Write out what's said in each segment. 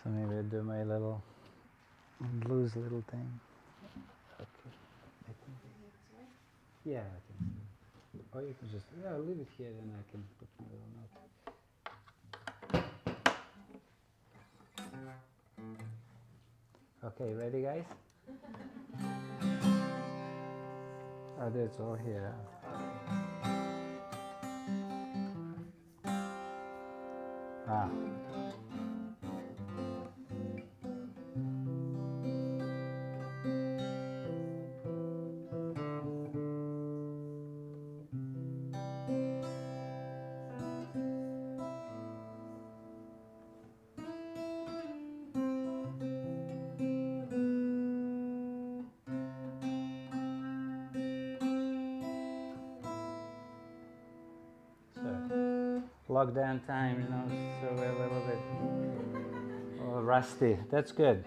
So maybe I do my little blues little thing. Okay. I think. Yeah, I can. Or you can just leave it here, then I can put my little note. Okay, ready, guys? Oh, that's all here. Ah. Lockdown time, so we're a little bit rusty. That's good.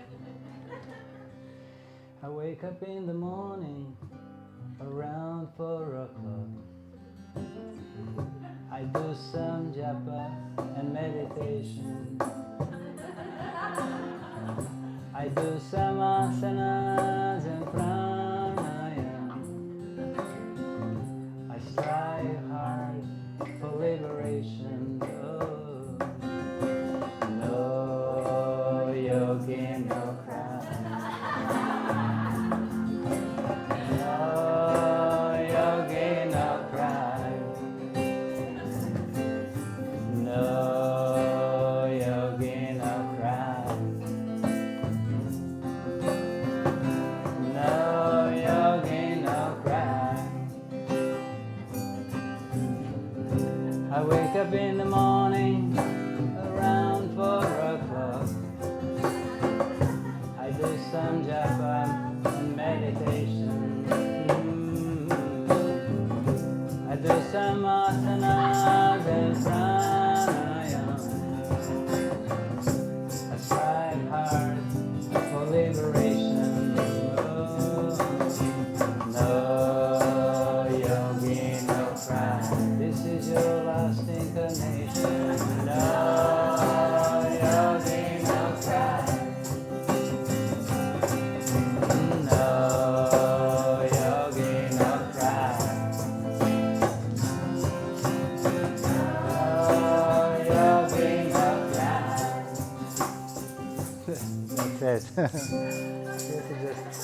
I wake up in the morning around 4 o'clock. I do some japa and meditation. I do some asanas and pranayam. I strive hard for liberation. No yogi, no cry. No yogi, no cry. No yogi, no cry. No yogi, no cry. I wake up in the morning around 4 o'clock. I do some japa and meditation. I do some asanas and pranayam. I strive hard for liberation. No yogi, no cry. This is your last incarnation. No yogi, no cry. No yogi, no cry. No yogi, no cry. That's it. This is just.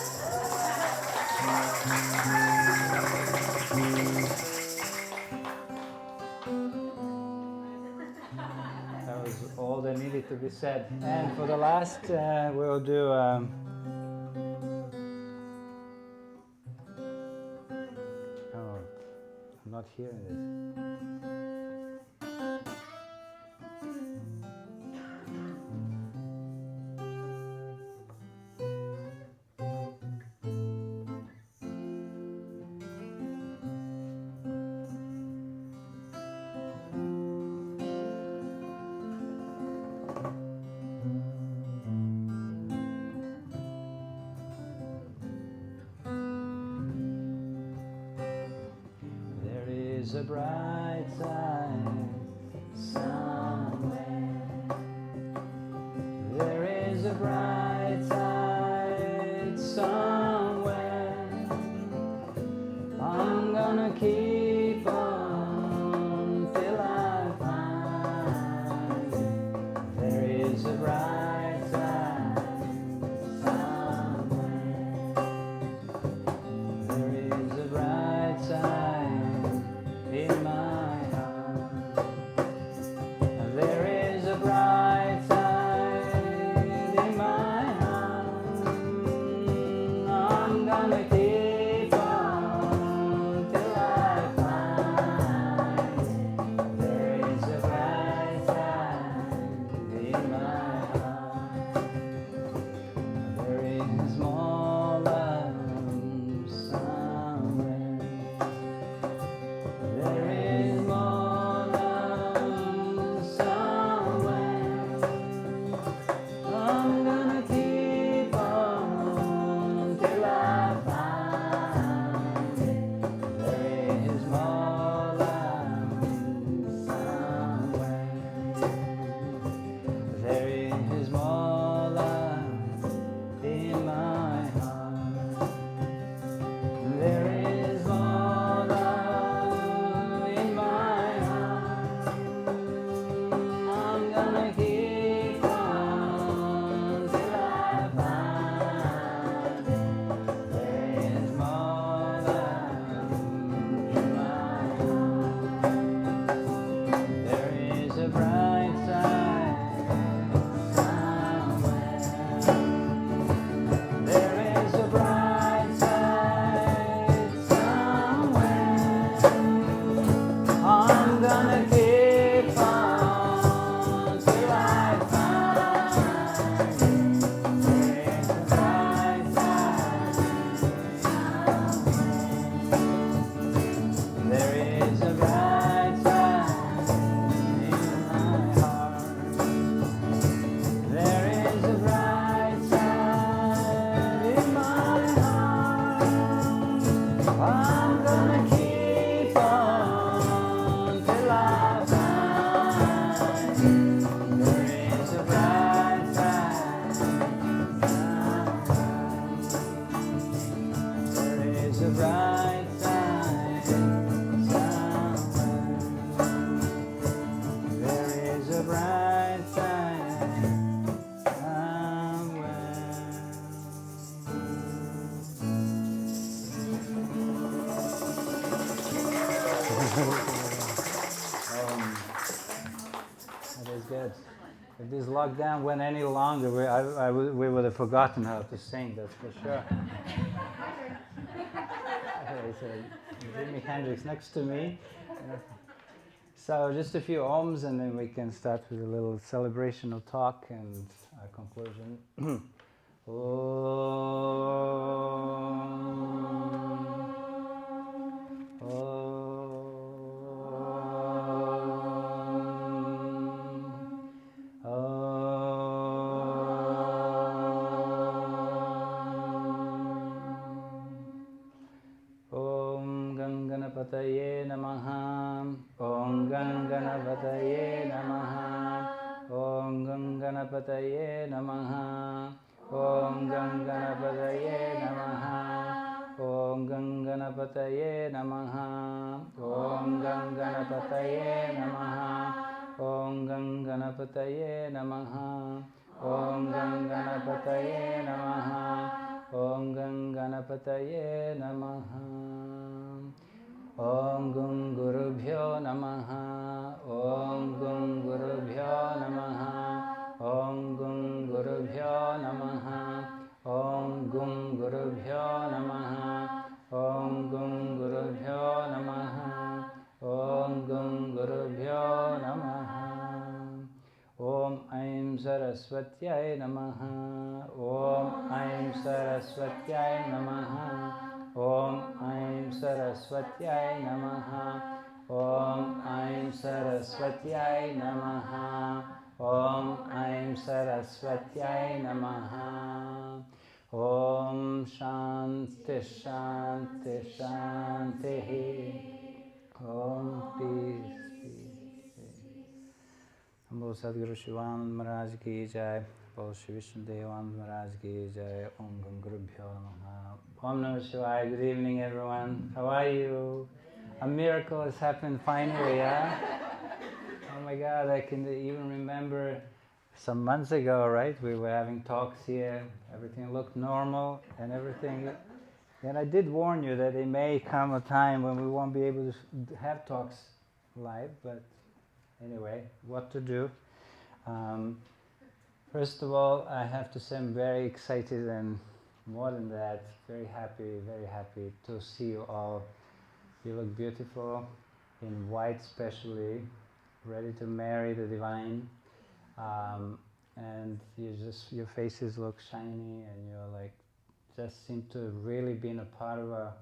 That was all that needed to be said. And for the last, we'll do. Oh, I'm not hearing this. There is a bright side somewhere. There is a bright side somewhere. I'm gonna keep on till I find it. There is a bright side somewhere. There is a bright side in my heart. There is That is good. If this lockdown went any longer, we would have forgotten how to sing, that's for sure. Okay, so Jimi Hendrix next to me. So just a few ohms and then we can start with a little celebrational talk and a conclusion. Om Ganganapataye Namaha. Om Ganganapataye Namaha. Om Ganganapataye Namaha. Om Ganganapataye Namaha. Om Ganganapataye Namaha. Om Ganganapataye Namaha. Om Ganganapataye Namaha. Om Ganganapataye Namaha. Om Ganganapataye Namaha. Om Gung Gurubhyo Namaha. Om Gung Gurubhyo Namaha. Om Gung Gurubhyo Namaha. Om Gung Gurubhyo Namaha. Om Gung Gurubhyo Namaha. Om Gung Gurubhyo Namaha. Om Aim Saraswatyai Namaha. Om Aim Saraswatyai Namaha. Om Aim Saraswatyai Namaha. Om Aim Saraswatyai Namaha. Om Aim Saraswatyai Namaha. Om Shanti Shanti Shanti. Om Peace. Bol Sadguru Shivanand Maharaj ki jai, Bol Shri Vishnu Devanand Maharaj ki jai, Om Gam Gurubhyo Namaha. Om Namah Shivaya, good evening everyone. How are you? A miracle has happened finally, yeah? Oh my God, I can even remember some months ago, right? We were having talks here, everything looked normal and everything. And I did warn you that there may come a time when we won't be able to have talks live, but anyway, what to do? First of all, I have to say I'm very excited and more than that, very happy to see you all. You look beautiful, in white especially, ready to marry the divine. And your faces look shiny and you're like, just seem to have really been a part of a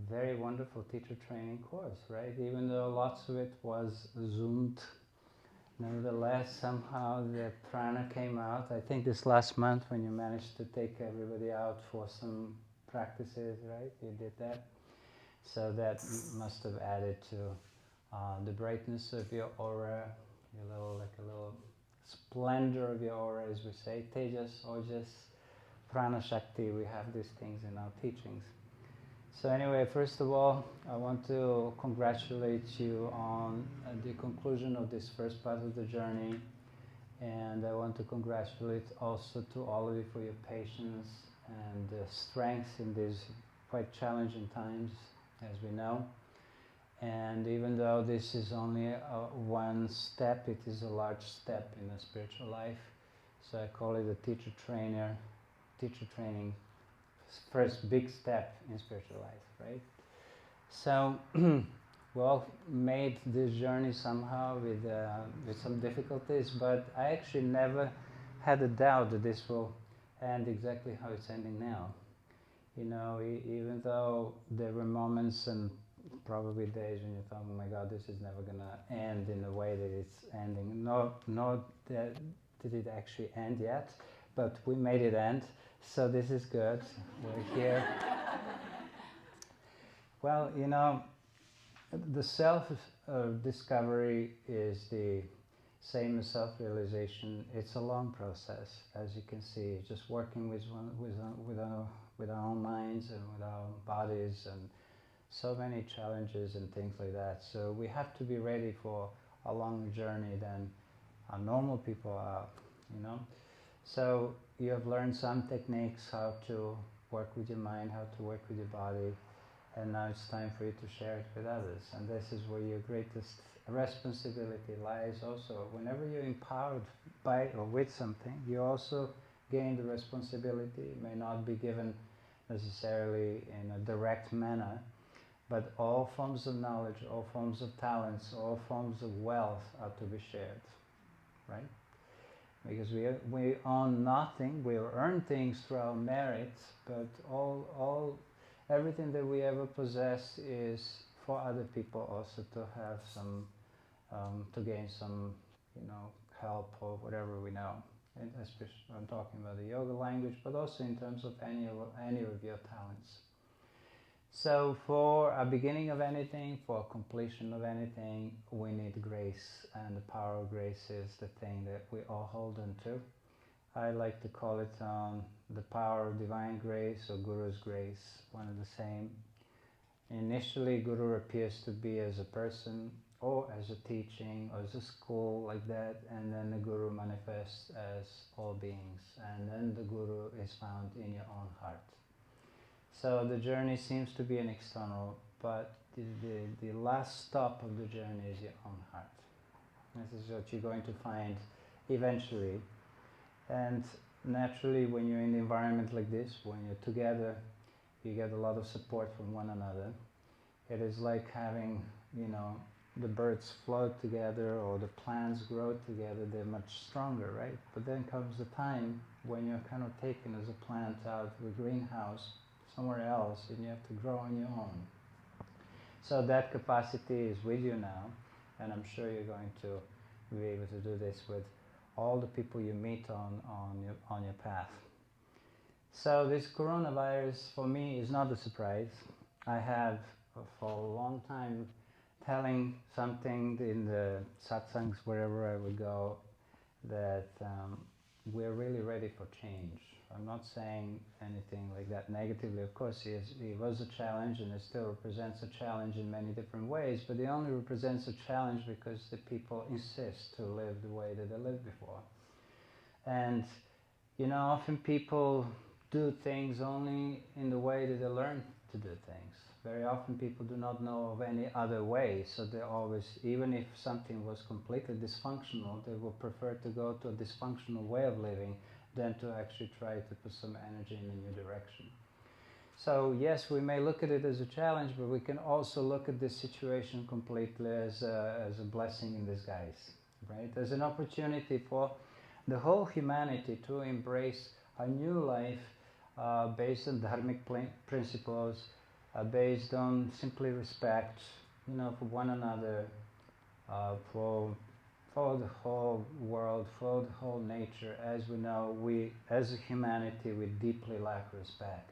very wonderful teacher training course, right? Even though lots of it was zoomed, nevertheless, somehow the prana came out. I think this last month when you managed to take everybody out for some practices, right? You did that. So that must have added to the brightness of your aura, a little splendor of your aura, as we say, tejas, ojas, prana shakti. We have these things in our teachings. So anyway, first of all, I want to congratulate you on the conclusion of this first part of the journey. And I want to congratulate also to all of you for your patience and strength in these quite challenging times, as we know. And even though this is only one step, it is a large step in a spiritual life. So I call it a teacher training, first big step in spiritual life, right? So we all made this journey somehow with some difficulties, but I actually never had a doubt that this will end exactly how it's ending now. You know, even though there were moments and probably days when you thought, oh my God, this is never going to end in the way that it's ending. Nor did it actually end yet, but we made it end. So this is good. We're here. Well, you know, the self-discovery is the same as self-realization. It's a long process, as you can see. Just working with our own minds and with our own bodies, and so many challenges and things like that. So we have to be ready for a longer journey than our normal people are, you know. So you have learned some techniques, how to work with your mind, how to work with your body, and now it's time for you to share it with others. And this is where your greatest responsibility lies also. Whenever you're empowered by or with something, you also gain the responsibility. It may not be given necessarily in a direct manner, but all forms of knowledge, all forms of talents, all forms of wealth are to be shared, right? Because we own nothing, we earn things through our merits, but everything that we ever possess is for other people also to have some, to gain some, help or whatever we know. And especially, I'm talking about the yoga language, but also in terms of any of your talents. So for a beginning of anything, for a completion of anything, we need grace, and the power of grace is the thing that we all hold on to. I like to call it the power of divine grace or Guru's grace, one and the same. Initially, Guru appears to be as a person or as a teaching or as a school like that, and then the Guru manifests as all beings, and then the Guru is found in your own heart. So the journey seems to be an external, but the last stop of the journey is your own heart. This is what you're going to find eventually. And naturally, when you're in an environment like this, when you're together, you get a lot of support from one another. It is like having, the birds float together or the plants grow together. They're much stronger, right? But then comes the time when you're kind of taken as a plant out of the greenhouse somewhere else, and you have to grow on your own. So that capacity is with you now, and I'm sure you're going to be able to do this with all the people you meet on your path. So this coronavirus for me is not a surprise. I have for a long time telling something in the satsangs wherever I would go that we're really ready for change. I'm not saying anything like that negatively. Of course, it was a challenge, and it still represents a challenge in many different ways, but it only represents a challenge because the people insist to live the way that they lived before. And, often people do things only in the way that they learn to do things. Very often people do not know of any other way, so they always, even if something was completely dysfunctional, they will prefer to go to a dysfunctional way of living than to actually try to put some energy in a new direction. So yes, we may look at it as a challenge, but we can also look at this situation completely as a blessing in disguise, right? As an opportunity for the whole humanity to embrace a new life based on dharmic principles, based on simply respect, for one another, for the whole world, for the whole nature. As we know, we, as a humanity, we deeply lack respect.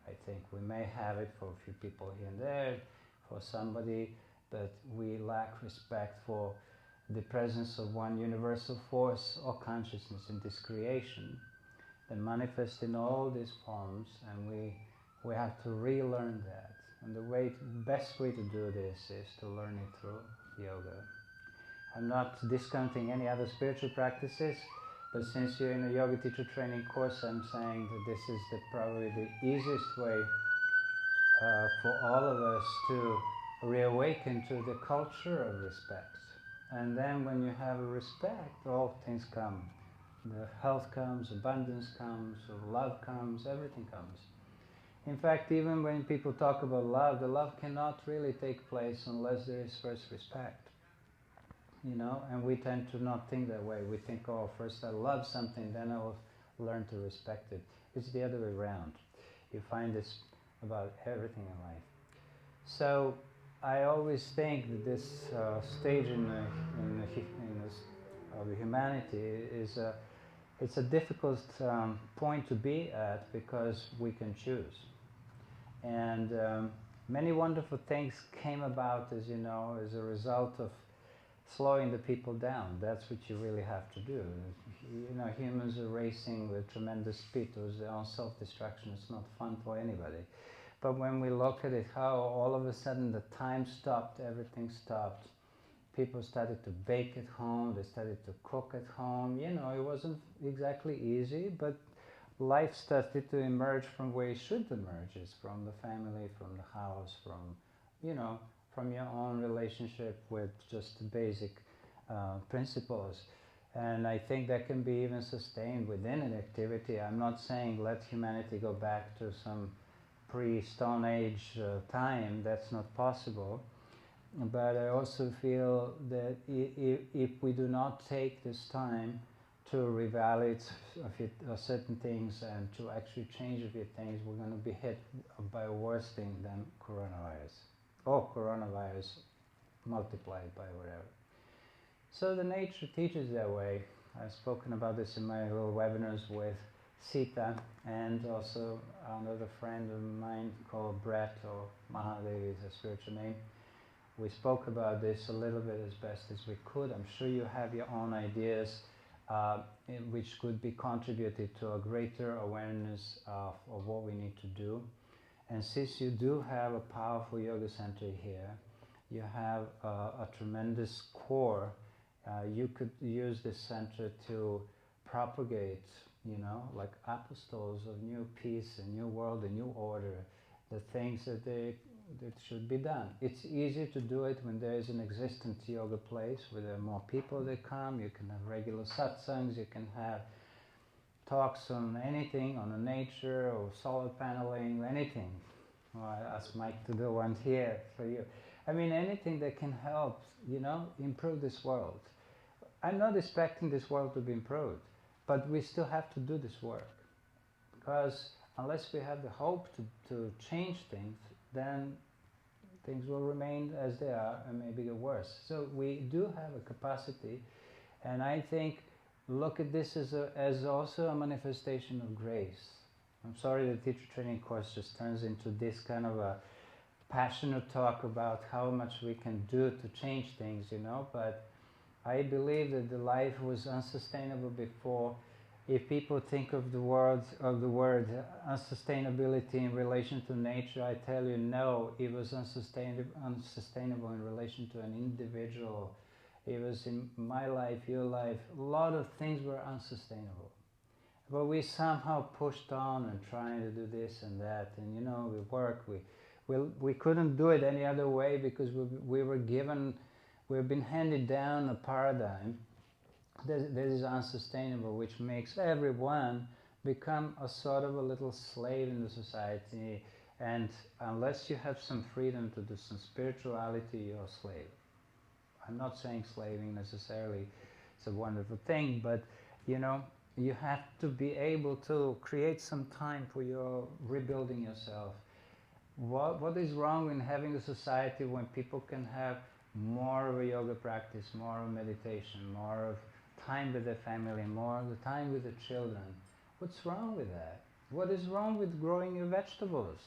I think we may have it for a few people here and there, for somebody, but we lack respect for the presence of one universal force or consciousness in this creation that manifests in all these forms, and we have to relearn that. And the best way to do this is to learn it through yoga. I'm not discounting any other spiritual practices, but since you're in a yoga teacher training course, I'm saying that this is probably the easiest way for all of us to reawaken to the culture of respect. And then when you have a respect, all things come. The health comes, abundance comes, love comes, everything comes. In fact, even when people talk about love, the love cannot really take place unless there is first respect. And we tend to not think that way. We think, first I love something, then I will learn to respect it. It's the other way around. You find this about everything in life. So I always think that this stage of humanity is it's a difficult point to be at, because we can choose. And many wonderful things came about, as you know, as a result of slowing the people down. That's what you really have to do. Humans are racing with tremendous speed towards their own self-destruction. It's not fun for anybody. But when we look at it, how all of a sudden the time stopped, everything stopped. People started to bake at home, they started to cook at home. It wasn't exactly easy, but life started to emerge from where it should emerge. It's from the family, from the house, from, you know, from your own relationship with just the basic principles. And I think that can be even sustained within an activity. I'm not saying let humanity go back to some pre-Stone Age time. That's not possible. But I also feel that if we do not take this time to reevaluate certain things and to actually change a few things, we're going to be hit by a worse thing than coronavirus. Or coronavirus multiplied by whatever. So the nature teaches that way. I've spoken about this in my little webinars with Sita and also another friend of mine called Brett, or Mahadevi is a spiritual name. We spoke about this a little bit as best as we could. I'm sure you have your own ideas which could be contributed to a greater awareness of what we need to do. And since you do have a powerful yoga center here, you have a tremendous core. You could use this center to propagate, you know, like apostles of new peace, a new world, a new order, the things that should be done. It's easier to do it when there is an existent yoga place where there are more people that come. You can have regular satsangs, you can have talks on anything, on the nature or solar paneling, anything. Well, I asked Mike to do one here for you. I mean, anything that can help, you know, improve this world. I'm not expecting this world to be improved, but we still have to do this work. Because unless we have the hope to change things, then things will remain as they are and maybe get worse. So we do have a capacity, and I think look at this as also a manifestation of grace. I'm sorry the teacher training course just turns into this kind of a passionate talk about how much we can do to change things, you know, but I believe that the life was unsustainable before. If people think of the word unsustainability in relation to nature, I tell you no, it was unsustainable in relation to an individual. It was in my life, your life, a lot of things were unsustainable. But we somehow pushed on and trying to do this and that, and you know, we worked, we couldn't do it any other way because we've been handed down a paradigm that is unsustainable, which makes everyone become a sort of a little slave in the society. And unless you have some freedom to do some spirituality, you're a slave. I'm not saying slaving necessarily, it's a wonderful thing, but you know, you have to be able to create some time for your rebuilding yourself. What is wrong in having a society when people can have more of a yoga practice, more of meditation, more of time with their family, more of the time with the children? What's wrong with that? What is wrong with growing your vegetables?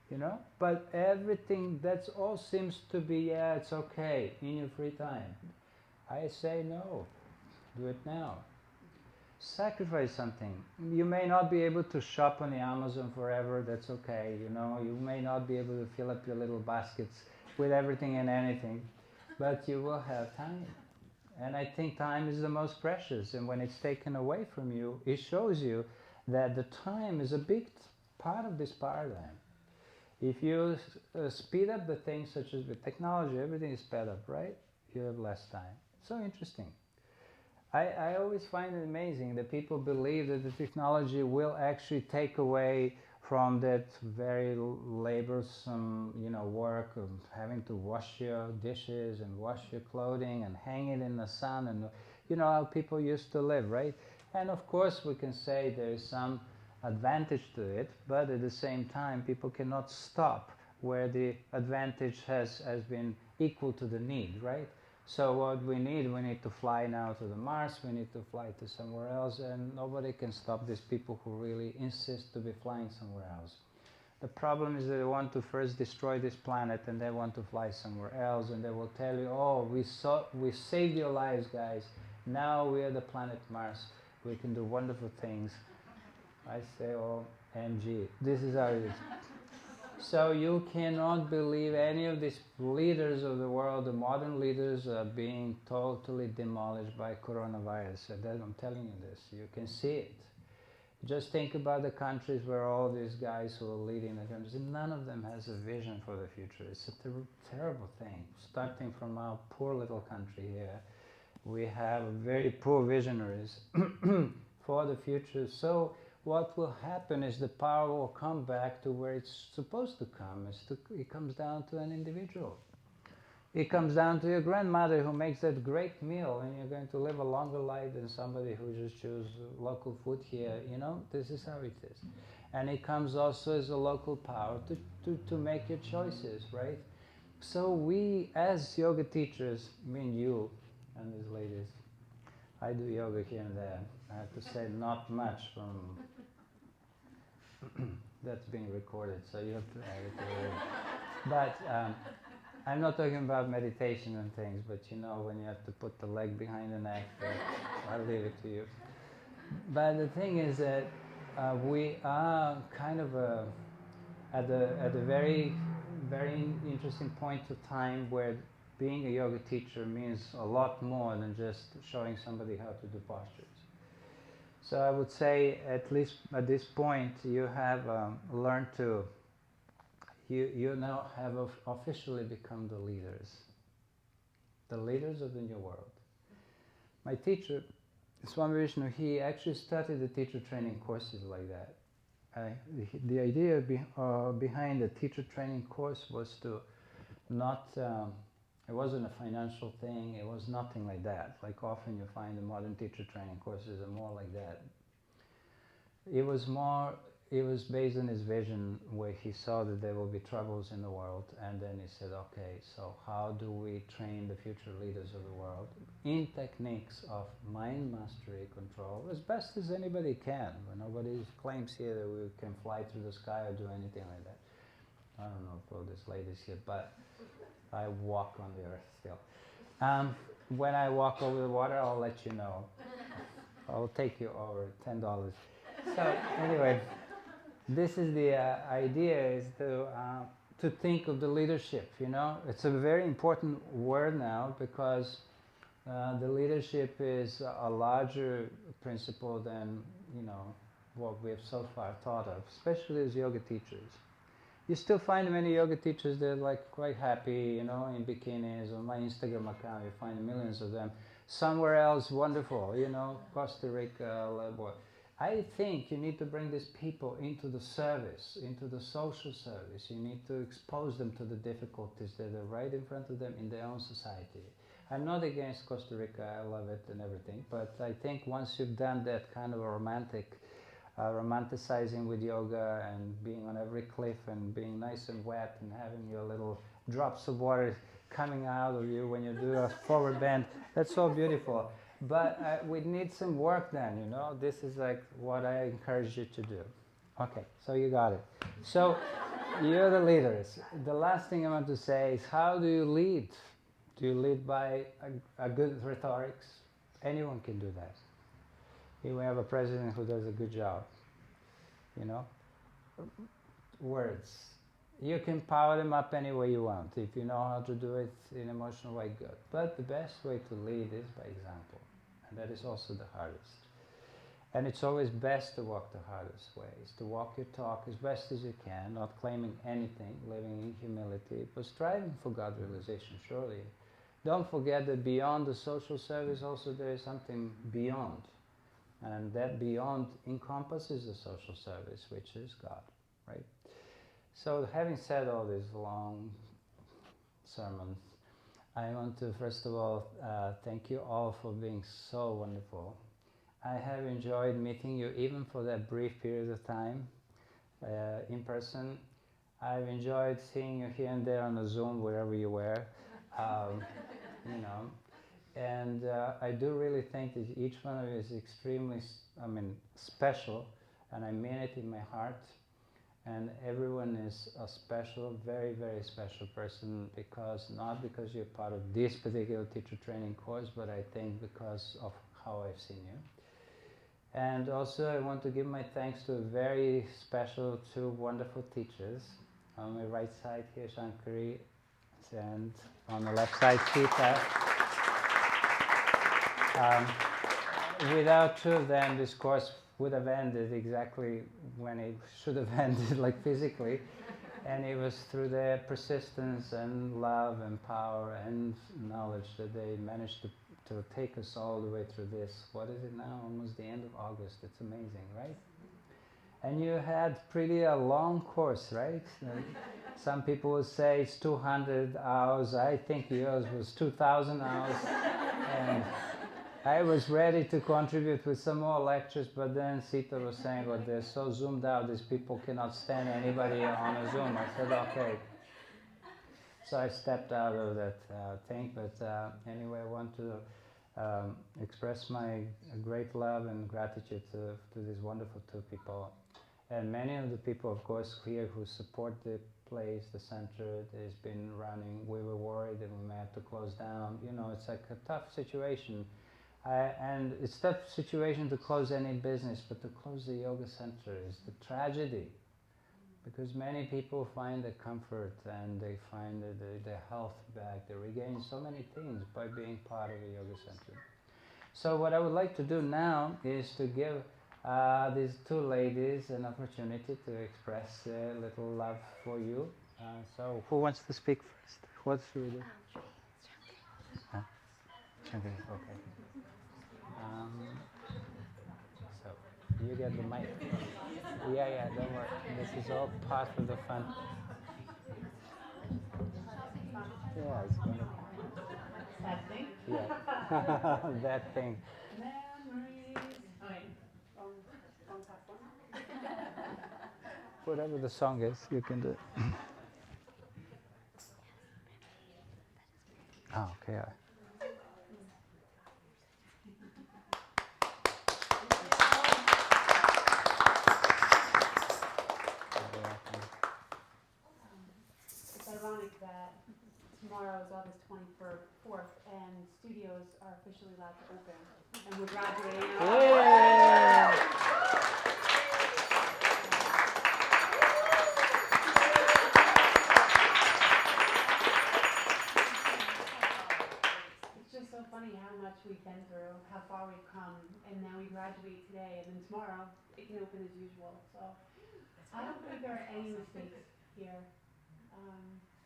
You know? But everything, that's all seems to be, yeah, it's okay, in your free time. I say no, do it now. Sacrifice something. You may not be able to shop on the Amazon forever, that's okay, you know. You may not be able to fill up your little baskets with everything and anything, but you will have time. And I think time is the most precious, and when it's taken away from you, it shows you that the time is a big part of this paradigm. If you speed up the things, such as with technology, everything is sped up, right? You have less time. So interesting. I always find it amazing that people believe that the technology will actually take away from that very laborsome, you know, work of having to wash your dishes and wash your clothing and hang it in the sun, and you know how people used to live, right? And of course we can say there is some advantage to it, but at the same time people cannot stop where the advantage has been equal to the need, right? So what we need to fly now to the Mars, we need to fly to somewhere else, and nobody can stop these people who really insist to be flying somewhere else. The problem is that they want to first destroy this planet and they want to fly somewhere else, and they will tell you, oh, we saved your lives, guys. Now we are the planet Mars. We can do wonderful things. I say, oh, MG, this is how it is. So you cannot believe any of these leaders of the world, the modern leaders, are being totally demolished by coronavirus. I'm telling you this. You can see it. Just think about the countries where all these guys who are leading the countries, none of them has a vision for the future. It's a terrible thing. Starting from our poor little country here, we have very poor visionaries for the future. So what will happen is the power will come back to where it's supposed to come. It comes down to an individual. It comes down to your grandmother who makes that great meal, and you're going to live a longer life than somebody who just chooses local food here. You know, this is how it is. And it comes also as a local power to make your choices, right? So we, as yoga teachers, I mean you and these ladies, I do yoga here and there. I have to say not much from... that's being recorded, so you have to edit it. But I'm not talking about meditation and things, but you know, when you have to put the leg behind the neck, I'll leave it to you. But the thing is that we are kind of at a very, very interesting point of time where being a yoga teacher means a lot more than just showing somebody how to do postures. So I would say, at least at this point, you have learned to... You now have officially become the leaders of the new world. My teacher, Swami Vishnu, he actually started the teacher training courses like that. The idea behind the teacher training course was to not, it wasn't a financial thing, it was nothing like that. Like often you find the modern teacher training courses are more like that. It was based on his vision where he saw that there will be troubles in the world, and then he said, okay, so how do we train the future leaders of the world in techniques of mind mastery control as best as anybody can. Nobody claims here that we can fly through the sky or do anything like that. I don't know for these ladies here, but I walk on the earth still. When I walk over the water, I'll let you know. I'll take you over $10. So anyway, this is the idea, is to think of the leadership, you know. It's a very important word now, because the leadership is a larger principle than, you know, what we have so far thought of, especially as yoga teachers. You still find many yoga teachers that are like quite happy, you know, in bikinis. On my Instagram account, you find millions of them. Somewhere else, wonderful, you know, Costa Rica, I think you need to bring these people into the service, into the social service. You need to expose them to the difficulties that are right in front of them in their own society. I'm not against Costa Rica, I love it and everything, but I think once you've done that kind of a romanticizing with yoga and being on every cliff and being nice and wet and having your little drops of water coming out of you when you do a forward bend, that's so beautiful. But we need some work then, you know. This is like what I encourage you to do. Okay, so you got it. So you're the leaders. The last thing I want to say is, how do you lead? Do you lead by a good rhetorics? Anyone can do that. Here we have a president who does a good job, you know. Words. You can power them up any way you want. If you know how to do it in an emotional way, good. But the best way to lead is by example. And that is also the hardest. And it's always best to walk the hardest way, is to walk your talk as best as you can, not claiming anything, living in humility, but striving for God realization, surely. Don't forget that beyond the social service also there is something beyond. And that beyond encompasses the social service, which is God, right? So having said all these long sermons, I want to first of all thank you all for being so wonderful. I have enjoyed meeting you even for that brief period of time in person. I've enjoyed seeing you here and there on the Zoom, wherever you were, you know. And I do really think that each one of you is extremely, special, and I mean it in my heart. And everyone is a special, very, very special person, not because you're part of this particular teacher training course, but I think because of how I've seen you. And also I want to give my thanks to very special two wonderful teachers. On my right side here, Shankari, and on the left side, Sita. Without two of them, this course would have ended exactly when it should have ended, like physically. And it was through their persistence and love and power and knowledge that they managed to take us all the way through this. What is it now? Almost the end of August. It's amazing, right? And you had pretty a long course, right? Some people would say it's 200 hours. I think yours was 2,000 hours. And I was ready to contribute with some more lectures, but then Sita was saying, well, they're so zoomed out, these people cannot stand anybody on a Zoom. I said, okay. So I stepped out of that thing, but anyway, I want to express my great love and gratitude to these wonderful two people. And many of the people, of course, here who support the place, the center that has been running. We were worried that we may have to close down. You know, it's like a tough situation. And it's a tough situation to close any business, but to close the yoga center is the tragedy. Because many people find the comfort and they find the health back. They regain so many things by being part of a yoga center. So what I would like to do now is to give these two ladies an opportunity to express a little love for you. So who wants to speak first? What should we do? Huh? Okay. So you get the mic. Yeah, don't worry. This is all part of the fun. Yeah, it's wonderful. That thing? Yeah. That thing. Memories. Oh, wait. Wrong platform. Whatever the song is, you can do it. Oh, okay. It's ironic that tomorrow is August 24th and studios are officially allowed to open. And we're graduating. It's just so funny how much we've been through, how far we've come, and now we graduate today, and then tomorrow it can open as usual. So I don't think there are any mistakes here.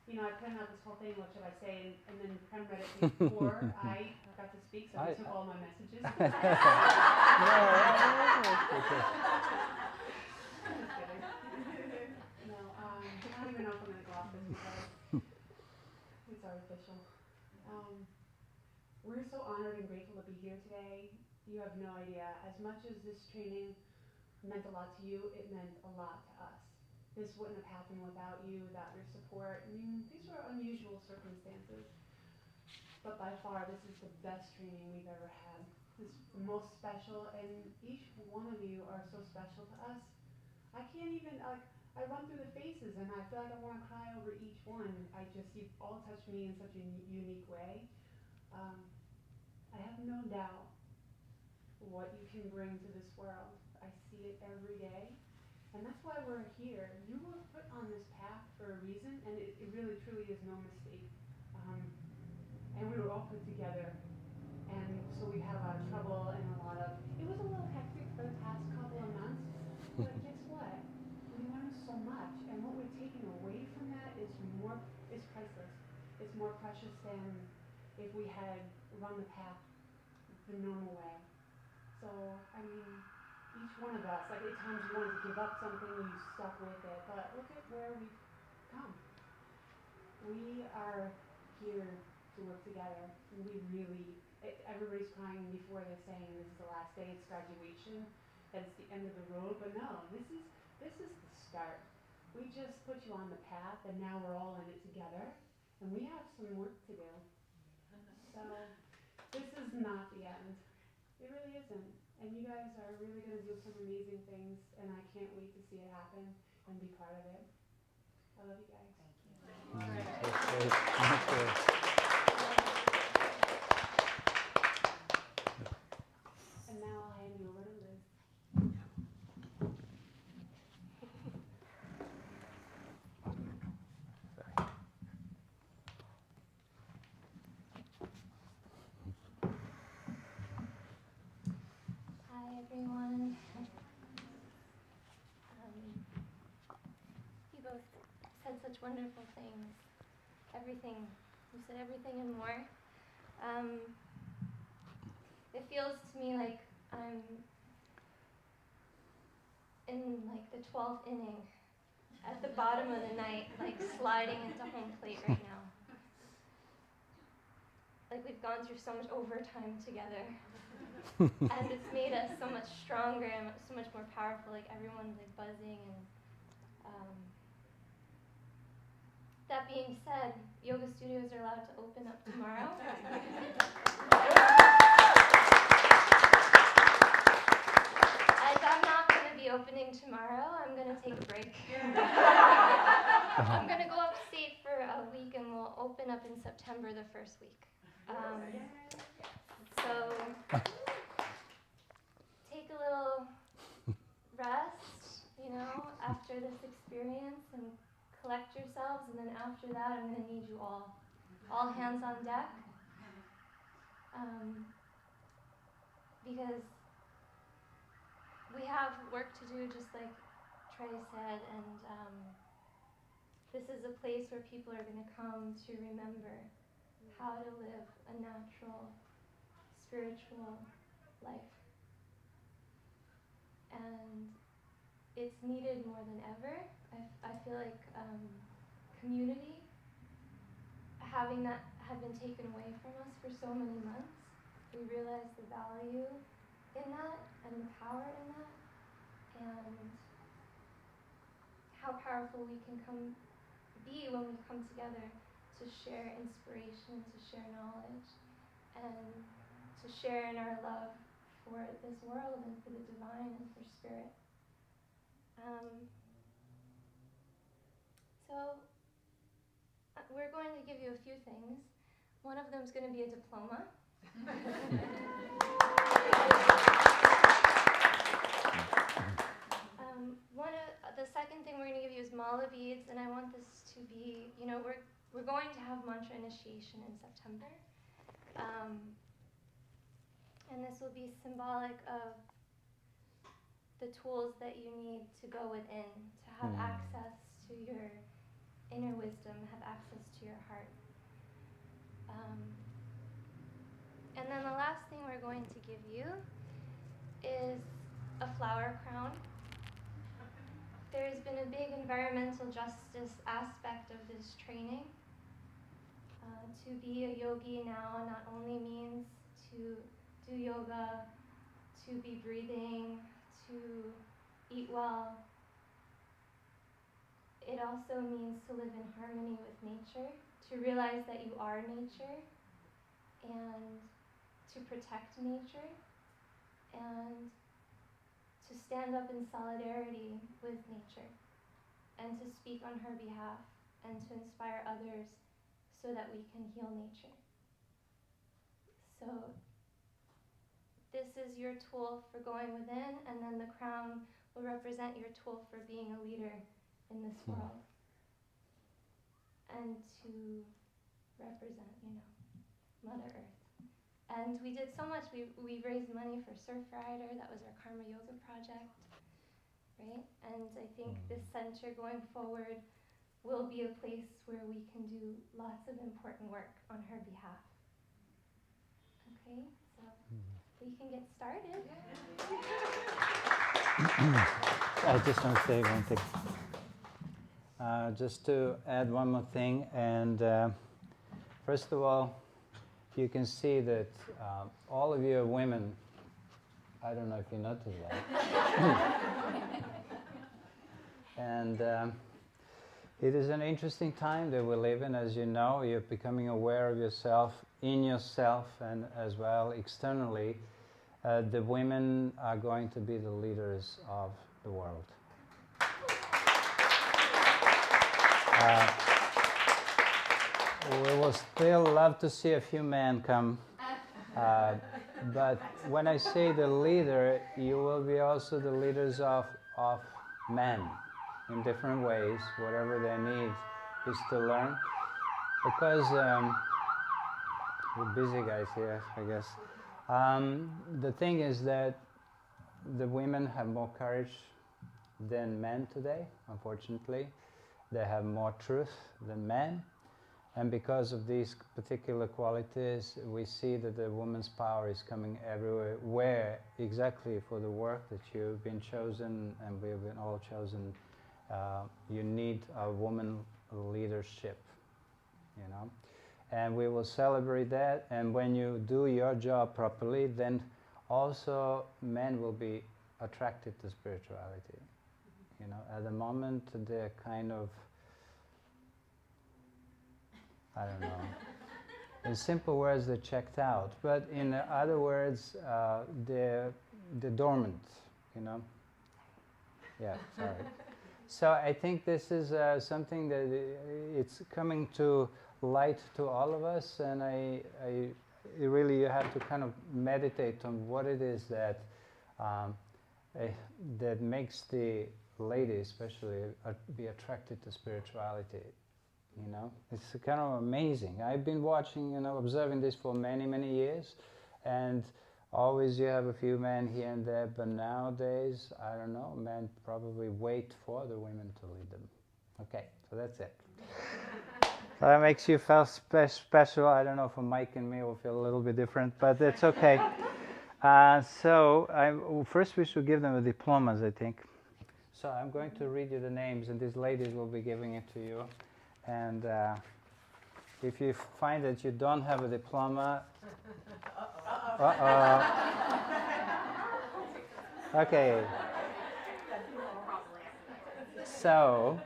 You know, I planned out this whole thing, what should I say, and then Prem read it before I got to speak, so he took all my messages. Just kidding. No, I don't even know if I'm going to go off this because it's artificial. We're so honored and grateful to be here today. You have no idea. As much as this training meant a lot to you, it meant a lot to us. This wouldn't have happened without you, without your support. I mean, these were unusual circumstances. But by far, this is the best training we've ever had. This is the most special, and each one of you are so special to us. I can't even, I run through the faces, and I feel like I want to cry over each one. You've all touched me in such a unique way. I have no doubt what you can bring to this world. I see it every day. And that's why we're here. You were put on this path for a reason, and it really, truly is no mistake. And we were all put together. And so we had a lot of trouble and it was a little hectic for the past couple of months. But guess what? We learned so much. And what we're taking away from that is priceless. It's more precious than if we had run the path the normal way. So, I mean, each one of us, like at times you wanted to give up something, you stuck with it, but look at where we've come. We are here to work together. Everybody's crying before they're saying this is the last day, it's graduation, that it's the end of the road, but no, this is the start. We just put you on the path, and now we're all in it together, and we have some work to do. So, this is not the end. It really isn't. And you guys are really going to do some amazing things, and I can't wait to see it happen and be part of it. I love you guys. Thank you. And now I'll hand you over to Liz. Hi everyone. said such wonderful things. Everything. You said everything and more. It feels to me like I'm in like the 12th inning at the bottom of the night, like sliding into home plate right now. Like we've gone through so much overtime together. And it's made us so much stronger and so much more powerful. Like everyone's like buzzing and that being said, yoga studios are allowed to open up tomorrow. As I'm not going to be opening tomorrow, I'm going to take a break. I'm going to go upstate for a week and we'll open up in September the first week. So take a little rest, after this experience and collect yourselves, and then after that I'm going to need you all hands on deck, because we have work to do, just like Trey said, and this is a place where people are going to come to remember how to live a natural, spiritual life. And it's needed more than ever. I feel like community, having that had been taken away from us for so many months, we realized the value in that and the power in that, and how powerful we can be when we come together to share inspiration, to share knowledge, and to share in our love for this world and for the divine and for spirit. So we're going to give you a few things. One of them is going to be a diploma. The second thing we're going to give you is mala beads, and I want this to be, we're going to have mantra initiation in September. And this will be symbolic of the tools that you need to go within, to have access to your inner wisdom, have access to your heart. And then the last thing we're going to give you is a flower crown. There's been a big environmental justice aspect of this training. To be a yogi now not only means to do yoga, to be breathing, to eat well. It also means to live in harmony with nature, to realize that you are nature, and to protect nature, and to stand up in solidarity with nature, and to speak on her behalf, and to inspire others so that we can heal nature. So this is your tool for going within, and then the crown will represent your tool for being a leader in this world, and to represent, Mother Earth. And we did so much. We raised money for Surfrider. That was our Karma Yoga project, right? And I think this center going forward will be a place where we can do lots of important work on her behalf. Okay, so we can get started. I just want to say one thing. Just to add one more thing, and first of all, you can see that all of you are women. I don't know if you noticed that. And it is an interesting time that we live in. As you know, you're becoming aware of yourself, in yourself, and as well externally. The women are going to be the leaders of the world. We will still love to see a few men come. But when I say the leader, you will be also the leaders of men in different ways, whatever their need is to learn. Because we're busy guys here, I guess. The thing is that the women have more courage than men today, unfortunately. they have more truth than men. And because of these particular qualities, we see that the woman's power is coming everywhere, where exactly for the work that you've been chosen and we've been all chosen, you need a woman leadership, you know. And we will celebrate that, and when you do your job properly, then also men will be attracted to spirituality. You know, at the moment they're kind of, I don't know. In simple words, they're checked out. But in other words, they're dormant, you know? Yeah, sorry. So I think this is something that it's coming to light to all of us, and I really, you have to kind of meditate on what it is that that makes the lady especially be attracted to spirituality. You know, it's kind of amazing. I've been watching, you know, observing this for many, many years, and always you have a few men here and there, but nowadays, I don't know, men probably wait for the women to lead them. Okay, so that's it. So that makes you feel special. I don't know, for Mike and me, we'll feel a little bit different, but it's okay. First we should give them the diplomas, I think. So I'm going to read you the names, and these ladies will be giving it to you. And if you find that you don't have a diploma, okay. So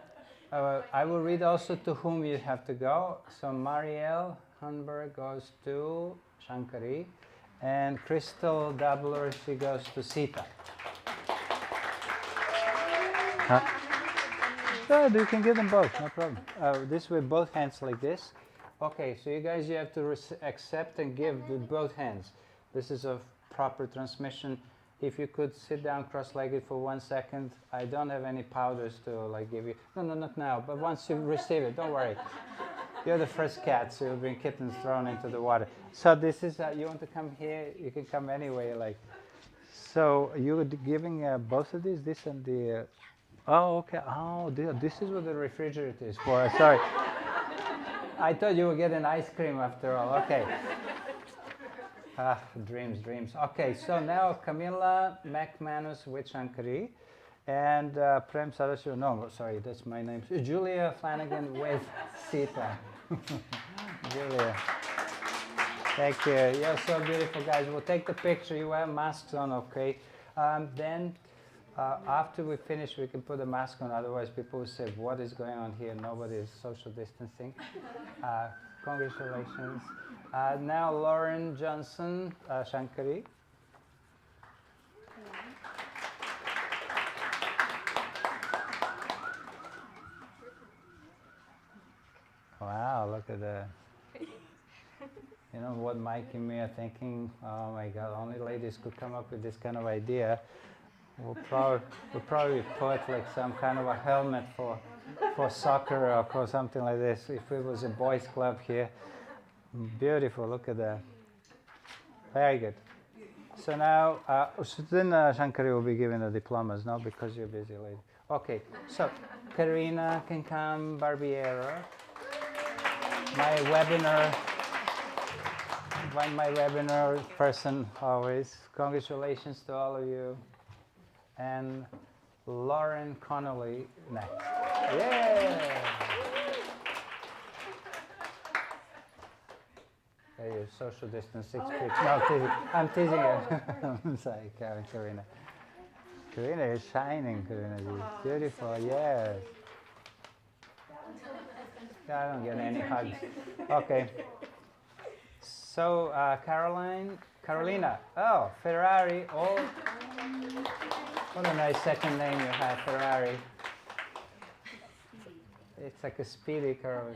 I will read also to whom you have to go. So Marielle Hunberg goes to Shankari, and Crystal Dabler, she goes to Sita. Good, you can give them both, no problem. This with both hands like this. Okay, so you guys, you have to accept and give with both hands. This is a proper transmission. If you could sit down cross-legged for 1 second. I don't have any powders to like give you. No, not now, but once you receive it, don't worry. You're the first cat, so you've been kittens thrown into the water. So this is, you want to come here, you can come anyway. Like, so you were giving both of these, this and the... Oh, okay. Oh, this is what the refrigerator is for. Sorry. I thought you were getting ice cream after all. Okay. Dreams. Okay, so now Camilla McManus with Shankari, and Prem Saraswati. No, sorry, that's my name. Julia Flanagan with Sita. Julia. Thank you. You're so beautiful, guys. We'll take the picture. You have masks on, okay? Then after we finish, we can put a mask on. Otherwise, people will say, "What is going on here? Nobody is social distancing." Congratulations. Now Lauren Johnson, Shankari. Wow, look at that. You know what Mike and me are thinking? Oh my God, only ladies could come up with this kind of idea. We'll probably put like some kind of a helmet for soccer or something like this. If it was a boys' club here. Beautiful, look at that. Very good. So now, then Shankari will be giving the diplomas, no? Because you're busy lady. Okay, so Karina can come, Barbiero. My webinar person always. Congratulations to all of you. And Lauren Connolly next. Yeah! Your social distance 6 feet. No, I'm teasing you. I'm sorry, Karina. Karina is shining, Karina. She's beautiful, yes. I don't get any hugs. Okay. So, Carolina. Oh, Ferrari. Oh, what a nice second name you have, Ferrari. It's like a speedy Carolina.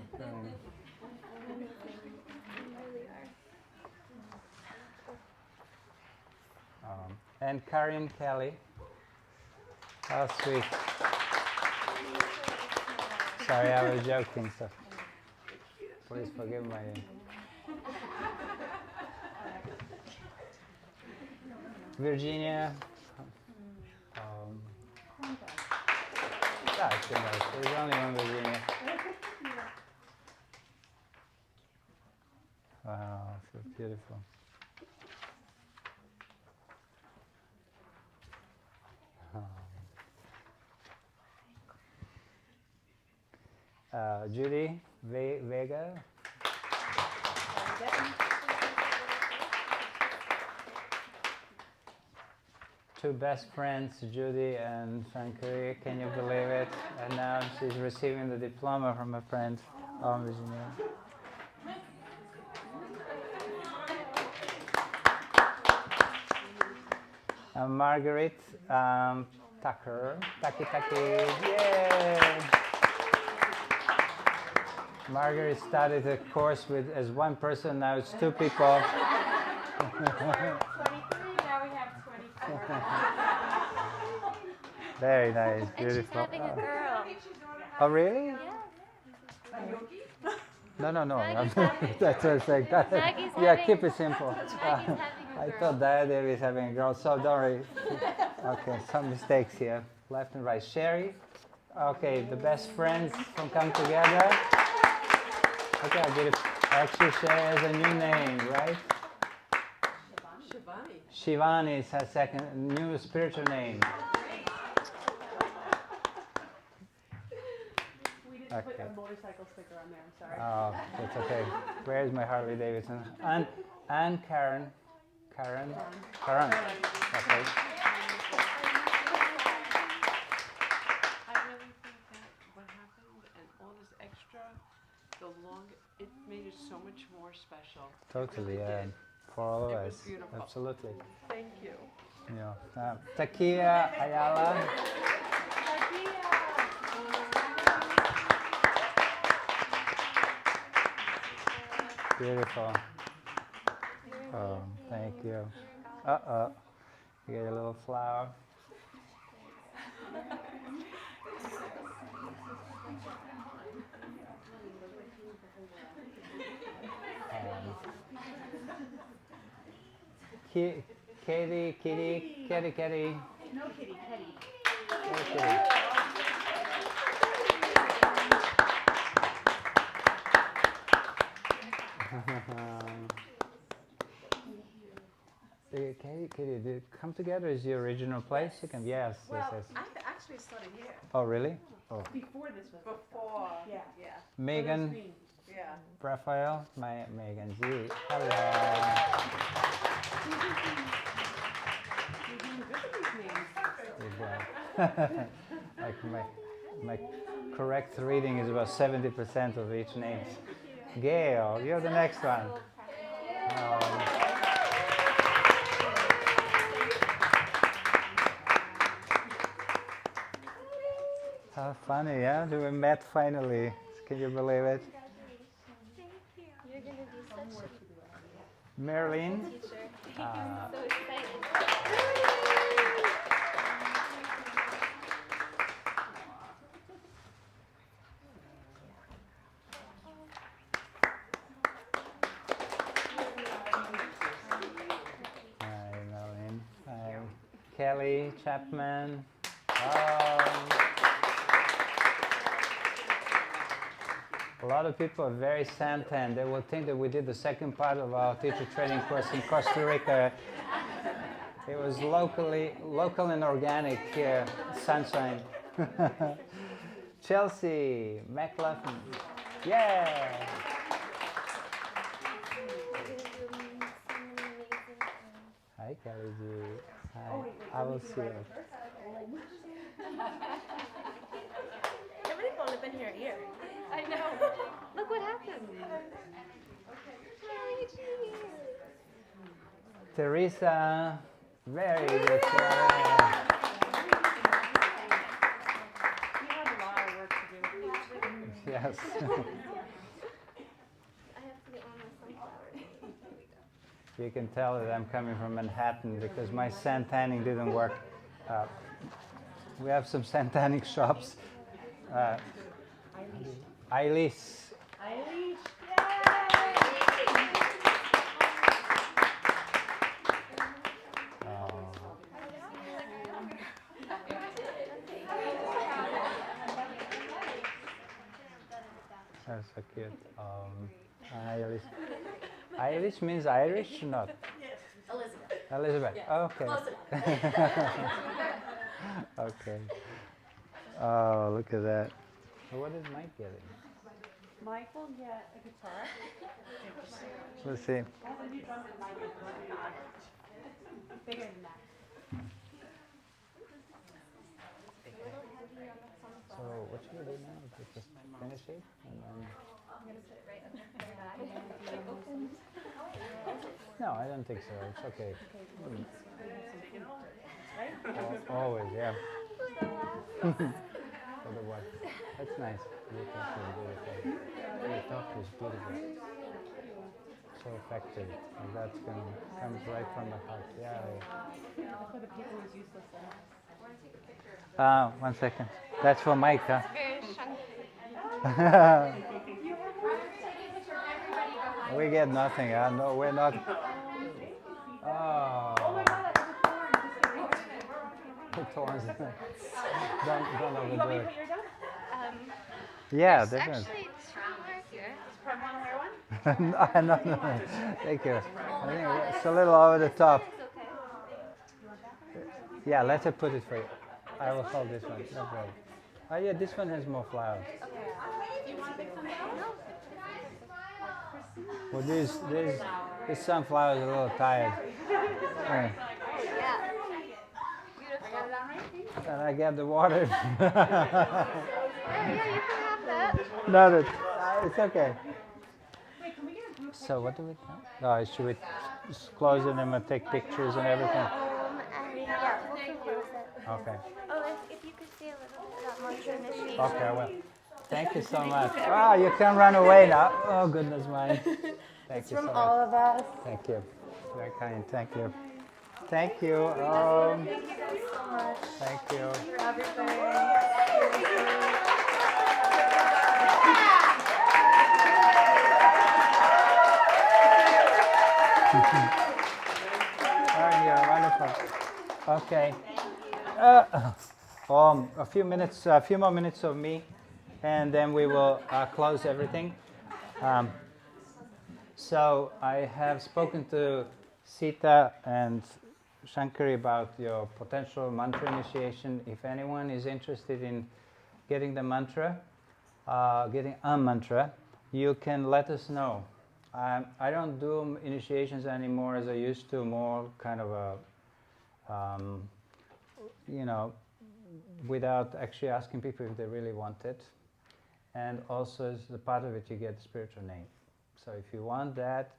And Karin Kelly. How sweet. Sorry, I was joking, so please forgive my... Virginia. Yeah, she knows. There's only one Virginia. Wow, so beautiful. Judy Vega. Two best friends, Judy and Francois. Can you believe it? And now she's receiving the diploma from a friend, Virginia. Margaret Tucker. Taki. Yay! Margaret started a course as one person, now it's two people. 23, now we have 24. Very nice, And she's beautiful. having a girl. Oh, really? Yeah. No. Maggie's having- That's what I'm saying. Maggie's Yeah, having- keep it simple. Maggie's having a I girl. thought Diadem is having a girl, so don't worry. Okay, some mistakes here. Left and right. Sherry. Okay, the best friends from Come Together. Okay, I did it. Actually, Sherry has a new name, right? Shivani is her second new spiritual name. We didn't put Okay. a motorcycle sticker on there, I'm sorry. Oh, that's okay. Where's my Harley Davidson? And Karen. Karen. Okay. I really think that what happened and all this extra, the longer, it made it so much more special. Totally, It really yeah. did. For all of It us. was beautiful. Absolutely. Thank you. Yeah. Takia Ayala. Beautiful. Oh, thank you. Uh-oh. You get a little flower. Kitty. No kitty, Kitty. Okay. Katie, did Come Together is your original place? You can, yes. Well, I actually studied here. Oh, really? Oh. Before this was. Before. Yeah. Yeah. Megan, Green. Yeah. Raphael, Megan Z. Hello. You're doing good with these names. Like my correct reading is about 70% of each name. Gail, you're the next one. How funny, yeah? We met finally. Can you believe it? Thank you. You're going to be such Marilyn. a teacher. I'm so excited. Hi, Marilyn. Hi. Kelly Chapman. A lot of people are very suntan. They will think that we did the second part of our teacher training course in Costa Rica. It was local and organic sunshine. Chelsea McLaughlin. Yeah. Hi, Kelly G. Hi. I will see you. Everybody's only been here a year. I know. Look what happened. Teresa. Very good. You have a lot of work to do. Yes. I have to get one of my sunflowers. You can tell that I'm coming from Manhattan because my sun tanning didn't work. We have some sun tanning shops. Eilish. Eilish, Oh. Irish means Irish or not? Elizabeth. Elizabeth. Yeah. Okay. Close enough. Okay. Oh, look at that. So what is Mike getting? Mike will get a guitar. Let's see. It has a new drum and mic is bigger than that. So what should we do now? Just finish it and then. I'm gonna put it right under her bag. Open. No, I don't think so. It's okay. Right? Always, yeah. For the what? That's nice. Your talk is beautiful. Your talk is beautiful. So effective. And that's comes right from the heart. Yeah. For the people who's useless. One second. That's for Mike, huh? Very chunky. We get nothing, huh? No, we're not. Oh. The thorns. Don't overdo it. Yeah, definitely. Actually, two more here. From one wear one? No. Thank you. I think it's a little over the top. It's okay. Yeah, let her put it for you. I will hold this one. No problem. Oh yeah, this one has more flowers. Do you want to pick some out? Well, this sunflower is a little tired. Yeah. Yeah. Beautiful. And I get the water. Yeah, you can have that. No, it's okay. Wait, can we get a group So what do we do? No, should we close it and we'll take pictures and everything? And yeah, we'll close it. Okay. Oh, if you could say a little bit about mantra initiation. Okay, I will. Thank you so much. Ah, you can run away now. Oh, goodness mine. Thank you so much. of us. Thank you. Very kind. Thank you. Thank you. Thank you guys so much Thank you. for everything. Oh, you're wonderful. Okay. A few more minutes of me, and then we will close everything. So I have spoken to Sita and Shankari about your potential mantra initiation. If anyone is interested in getting the mantra, getting a mantra, you can let us know. I don't do initiations anymore as I used to, more kind of a, without actually asking people if they really want it. And also as a part of it, you get the spiritual name. So if you want that,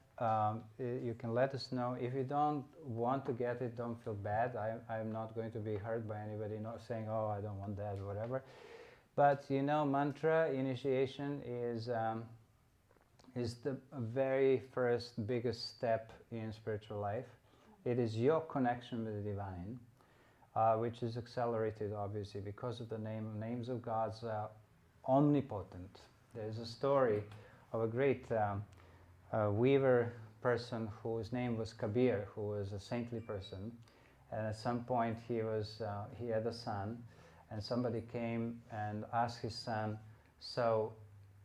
you can let us know. If you don't want to get it, don't feel bad. I'm not going to be hurt by anybody not saying, oh, I don't want that or whatever. But mantra initiation is the very first biggest step in spiritual life. It is your connection with the divine, which is accelerated obviously because of the names of God's omnipotent. There's a story of a great weaver person whose name was Kabir, who was a saintly person, and at some point he had a son, and somebody came and asked his son, so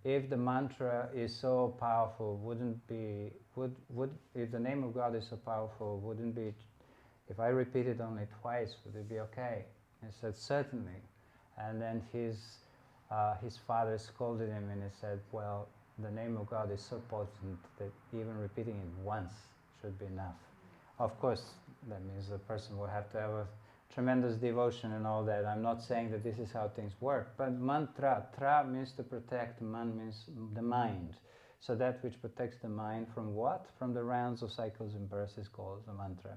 if the mantra is so powerful, if the name of God is so powerful, wouldn't be, if I repeat it only twice, would it be okay? He said, certainly. And then his father scolded him and he said, well, the name of God is so potent that even repeating it once should be enough. Of course, that means the person will have to have a tremendous devotion and all that. I'm not saying that this is how things work, but mantra, tra means to protect, man means the mind. So that which protects the mind from what? From the rounds of cycles and births is called the mantra.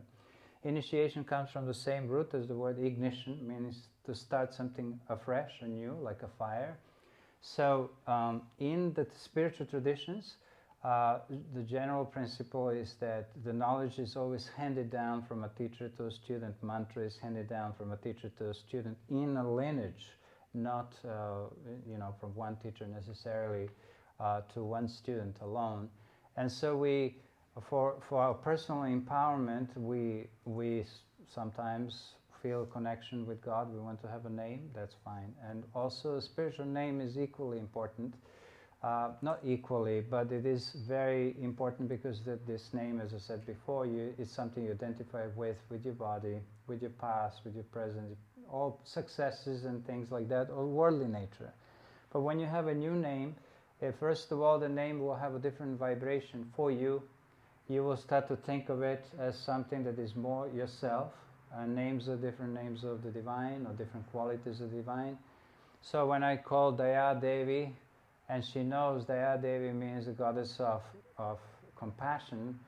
Initiation comes from the same root as the word ignition, means to start something afresh, anew, like a fire. So in the spiritual traditions, the general principle is that the knowledge is always handed down from a teacher to a student. Mantra is handed down from a teacher to a student in a lineage, not from one teacher necessarily to one student alone. And so we, for our personal empowerment, we sometimes feel connection with God. We want to have a name, that's fine. And also a spiritual name is equally important. not equally, but it is very important because this name, as I said before, it's something you identify with your body, with your past, with your present, all successes and things like that, or worldly nature. But when you have a new name, first of all, the name will have a different vibration for you. You will start to think of it as something that is more yourself. Names are different names of the divine, or different qualities of the divine. So when I call Daya Devi, and she knows Daya Devi means the goddess of compassion,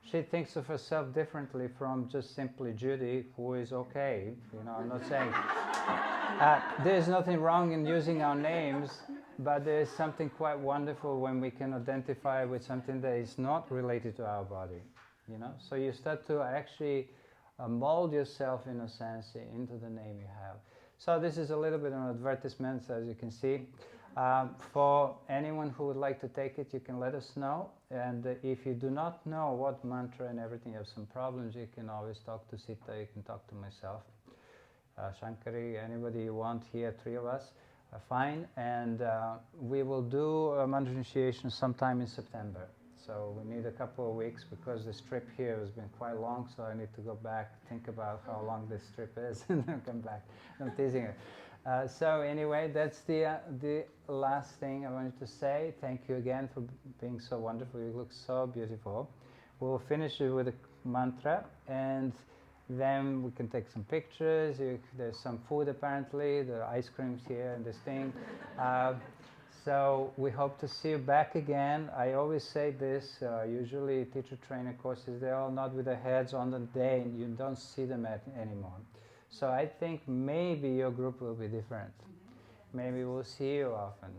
she thinks of herself differently from just simply Judy, who is okay. I'm not saying there's nothing wrong in using our names, but there's something quite wonderful when we can identify with something that is not related to our body. So you start to actually mold yourself, in a sense, into the name you have. So this is a little bit of an advertisement, as you can see. For anyone who would like to take it, you can let us know. And if you do not know what mantra and everything, you have some problems, you can always talk to Sita, you can talk to myself. Shankari, anybody you want here, 3 of us, fine. And we will do a mantra initiation sometime in September. So we need a couple of weeks because this trip here has been quite long, so I need to go back, think about how long this trip is, and then come back. I'm teasing it. So anyway, that's the last thing I wanted to say. Thank you again for being so wonderful. You look so beautiful. We'll finish it with a mantra, and then we can take some pictures. There's some food apparently. There are ice creams here and this thing. So we hope to see you back again. I always say this, usually teacher trainer courses, they're all not with their heads on the day, and you don't see them anymore. So I think maybe your group will be different. Maybe we'll see you often.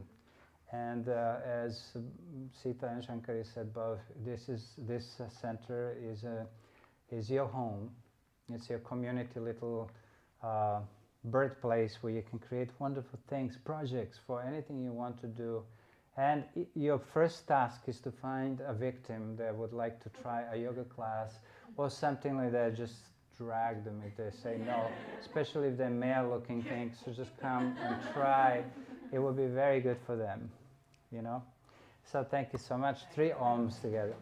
And as Sita and Shankari said both, this center is your home. It's your community little birthplace where you can create wonderful things, projects for anything you want to do. And your first task is to find a victim that would like to try a yoga class or something like that. Just drag them if they say no, especially if they're male-looking things. So just come and try. It will be very good for them, So thank you so much. 3 Oms together.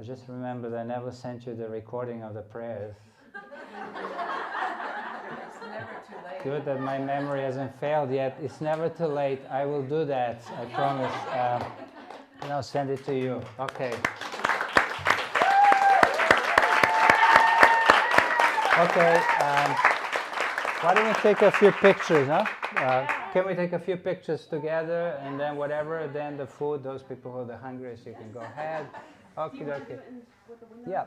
Just remember that I never sent you the recording of the prayers. It's never too late. Good that my memory hasn't failed yet. It's never too late. I will do that. I promise. And I'll send it to you. Okay. Okay. Why don't we take a few pictures, huh? Can we take a few pictures together, and then whatever, then the food, those people who are the hungriest, you can go ahead. Okay, okay. Yeah.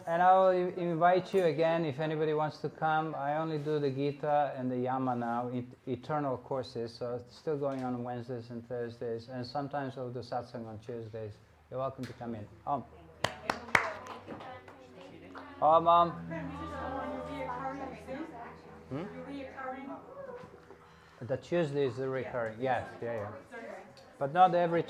And I'll invite you again if anybody wants to come. I only do the Gita and the Yama now, eternal courses, so it's still going on Wednesdays and Thursdays, and sometimes I'll do satsang on Tuesdays. You're welcome to come in. Om. Om, Om. The Tuesday is the recurring, yes, yeah. But not every